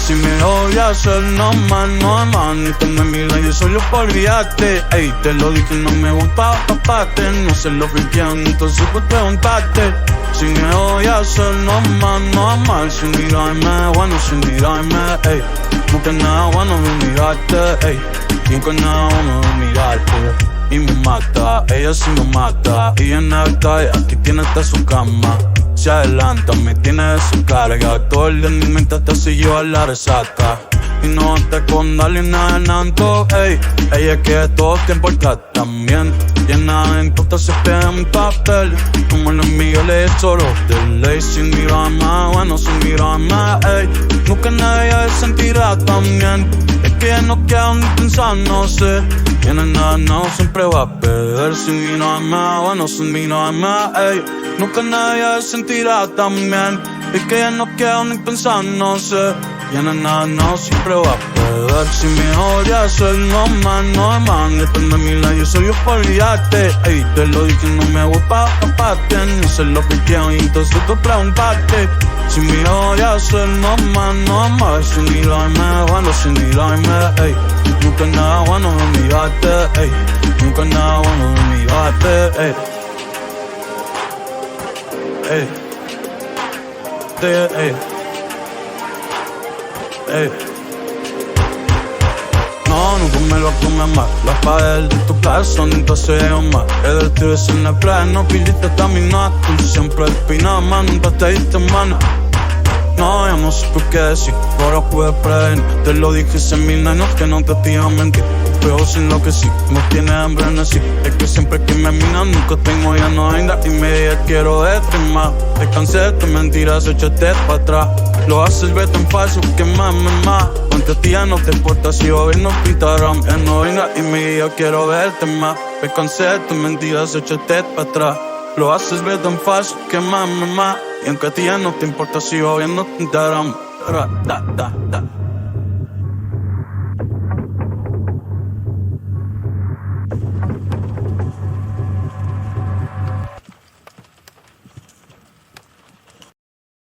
Si me odias es normal, normal. Ni te me miras y eso yo por guiarte. Ey, te lo dije, no me voy pa' papate. No sé lo que quieren, entonces pues preguntarte. Si me odias es normal, normal. Sin mirarme, bueno, sin mirarme, ey. Nunca nada bueno de mirarte, ey. Nunca nada bueno de mirarte. Y me mata, ella sí me mata. Y en el calle, aquí tiene hasta su cama. Se adelanta, me tiene de su carga. Todo el día en mi mente hasta si yo a la resaca. Y no te con darle nada en alto, ey. Ella quiere todo el tiempo el tratamiento. Y en nada en importa se pega en papel. Como los míos le echo los de ley. Sin mirarme, bueno, sin mirarme, ey. Nunca nadie se sentirá también. Es que ya no queda ni pensar, no sé. Y en nada, no, siempre va a perder. Sin mirarme, bueno, sin mirarme, ey. Nunca nadie se sentirá también. Es que ya no queda ni pensar, no sé. Y en nada, no, siempre va a perder. Si me odias es normal, normal. Depende de mi lado, yo soy yo por guiarte. Ey, te lo dije, no me voy pa' aparte. No sé lo que quiero y entonces tú preguntarte. Si me odias es normal, normal. Sin mirarme, bueno, sin mirarme, ey. Nunca nada bueno de mirarte, ey. Nunca nada bueno de mirarte, ey. Ey. Ey. Ey. No, nunca me lo comes más. Las paredes de tu casa son entonces más. El del tío es en la playa, no pidiste caminar. Tú siempre espinada, man, nunca te diste mano. No, ya no sé por qué decir, ahora puedes prevenir. Te lo dije hace 1000 años que no te iba a mentir. Pero sin lo que sí, no tiene hambre en decir. Es que siempre que me miran nunca tengo, ya no venga. Y me digas quiero verte más. Te cansé de tus mentiras, échate para atrás. Lo haces ver tan falso que más. Ante ti ya no te importa si va a vernos pintarán. Ya no venga y me digas quiero verte más. Me cansé de tus mentiras, échate para atrás. Lo haces ver tan falso que más. Y aunque a ti ya no te importa si va a vernos pintarán. Da.